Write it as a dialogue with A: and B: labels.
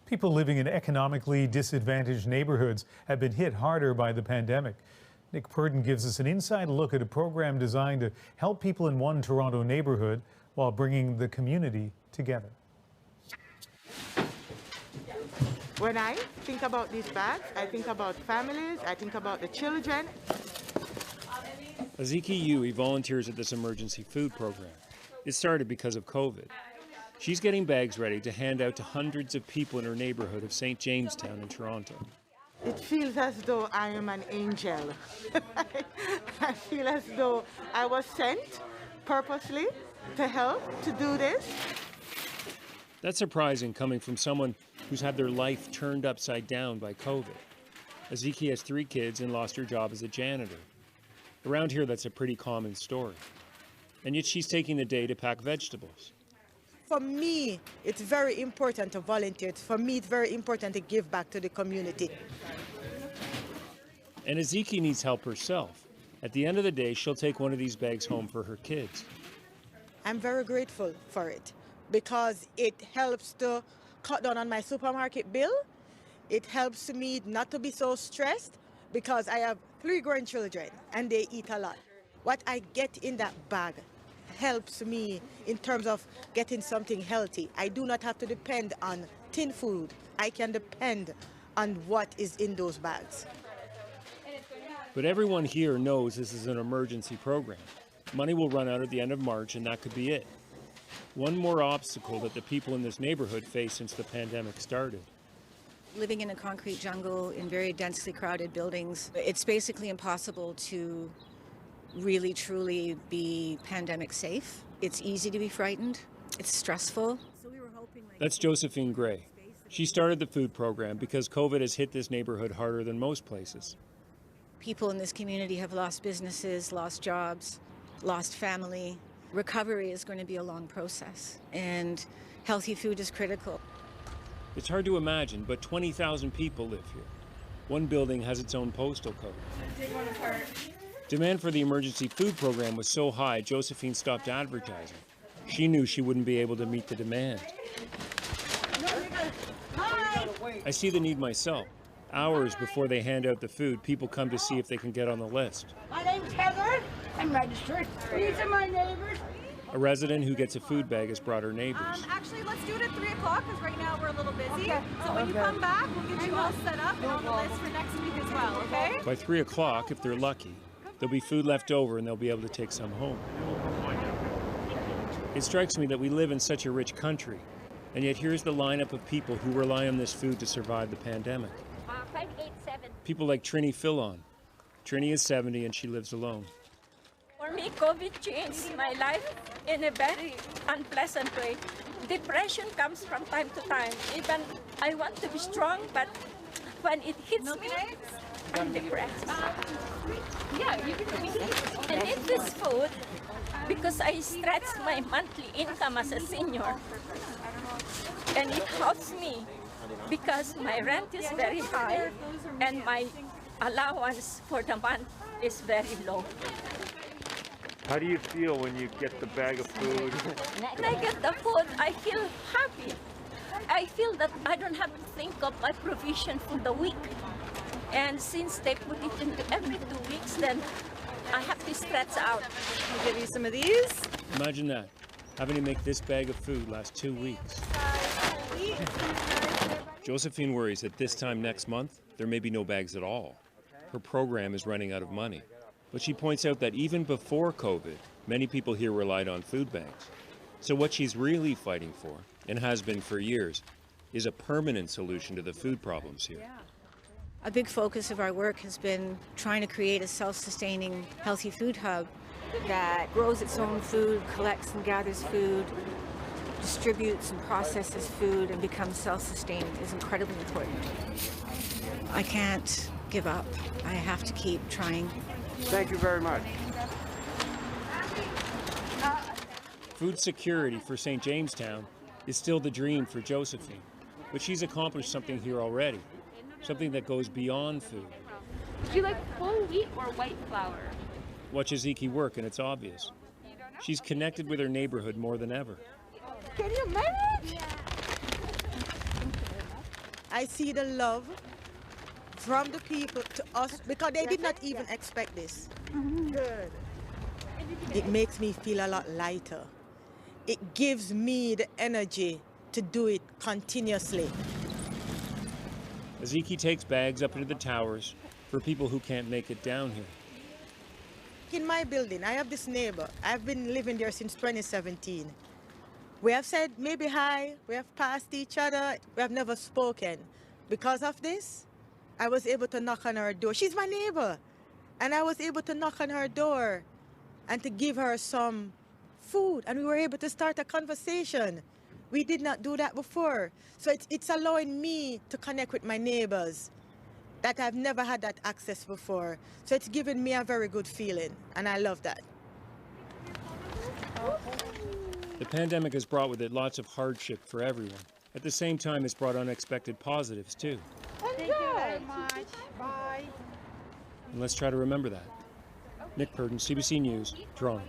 A: People living in economically disadvantaged neighborhoods have been hit harder by the pandemic. Nick Purdon gives us an inside look at a program designed to help people in one Toronto neighborhood while bringing the community together.
B: When I think about these bags, I think about families, I think about the children.
C: Aziki Yui volunteers at this emergency food program. It started because of COVID. She's getting bags ready to hand out to hundreds of people in her neighborhood of StJamesTown in Toronto.
B: It feels as though I am an angel. I feel as though I was sent purposely to help, to do this.
C: That's surprising coming from someone who's had their life turned upside down by COVID. Aziki has 3 kids and lost her job as a janitor. Around here, that's a pretty common story. And yet she's taking the day to pack vegetables.
B: For me, it's very important to volunteer. For me, it's very important to give back to the community.
C: And Aziki needs help herself. At the end of the day, she'll take one of these bags home for her kids.
B: I'm very grateful for it because it helps to cut down on my supermarket bill. It helps me not to be so stressed because I have 3 grandchildren and they eat a lot. What I get in that bag helps me in terms of getting something healthy. I do not have to depend on tin food. I can depend on what is in those bags.
C: But everyone here knows this is an emergency program. Money will run out at the end of March, and that could be it. One more obstacle that the people in this neighborhood face since the pandemic started.
D: Living in a concrete jungle in very densely crowded buildings, it's basically impossible to really truly be pandemic safe. It's easy to be frightened. It's stressful.
C: That's Josephine Gray. She started the food program because COVID has hit this neighborhood harder than most places.
D: People in this community have lost businesses, lost jobs, lost family. Recovery is going to be a long process, and healthy food is critical.
C: It's hard to imagine, but 20,000 people live here. One building has its own postal code. Demand for the emergency food program was so high, Josephine stopped advertising. She knew she wouldn't be able to meet the demand. I see the need myself. Hours before they hand out the food, people come to see if they can get on the list.
E: My name's Heather. I'm registered. These are my neighbors.
C: A resident who gets a food bag has brought her neighbors.
F: Actually, let's do it at 3 o'clock because right now we're a little busy. Okay. So when you come back, we'll get you all set up and on the list for next week as well, okay?
C: By 3 o'clock, if they're lucky, there'll be food left over and they'll be able to take some home. It strikes me that we live in such a rich country, and yet here's the lineup of people who rely on this food to survive the pandemic.
G: 587.
C: People like Trini Fillon. Trini is 70 and she lives alone.
G: For me, COVID changed my life in a very unpleasant way. Depression comes from time to time. Even I want to be strong, but when it hits me, I'm depressed. I need this food because I stretched my monthly income as a senior. And it helps me because my rent is very high and my allowance for the month is very low.
C: How do you feel when you get the bag of food?
G: When I get the food, I feel happy. I feel that I don't have to think of my provision for the week. And since they put it into every 2 weeks, then I have to stretch out.
F: I'll give you some of these.
C: Imagine that, having to make this bag of food last 2 weeks. Josephine worries that this time next month, there may be no bags at all. Her program is running out of money. But she points out that even before COVID, many people here relied on food banks. So what she's really fighting for, and has been for years, is a permanent solution to the food problems here.
D: A big focus of our work has been trying to create a self-sustaining healthy food hub that grows its own food, collects and gathers food, distributes and processes food, and becomes self-sustaining is incredibly important. I can't give up. I have to keep trying.
H: Thank you very much.
C: Food security for StJamesTown is still the dream for Josephine, but she's accomplished something here already, something that goes beyond food.
I: Would you like whole wheat or white flour?
C: Watch Aziki work and it's obvious. She's connected with her neighborhood more than ever.
E: Can you manage?
B: I see the love from the people to us because they did not even expect this. Good. It makes me feel a lot lighter. It gives me the energy to do it continuously.
C: Ezeki takes bags up into the towers for people who can't make it down here.
B: In my building, I have this neighbor. I've been living there since 2017. We have said maybe hi, we have passed each other, we have never spoken. Because of this, I was able to knock on her door. She's my neighbor. And I was able to knock on her door and to give her some food. And we were able to start a conversation. We did not do that before. So it's allowing me to connect with my neighbors that I've never had that access before. So it's given me a very good feeling, and I love that.
C: The pandemic has brought with it lots of hardship for everyone. At the same time, it's brought unexpected positives, too.
B: Thank you very much. Bye.
C: And let's try to remember that. Nick Purdon, CBC News, Toronto.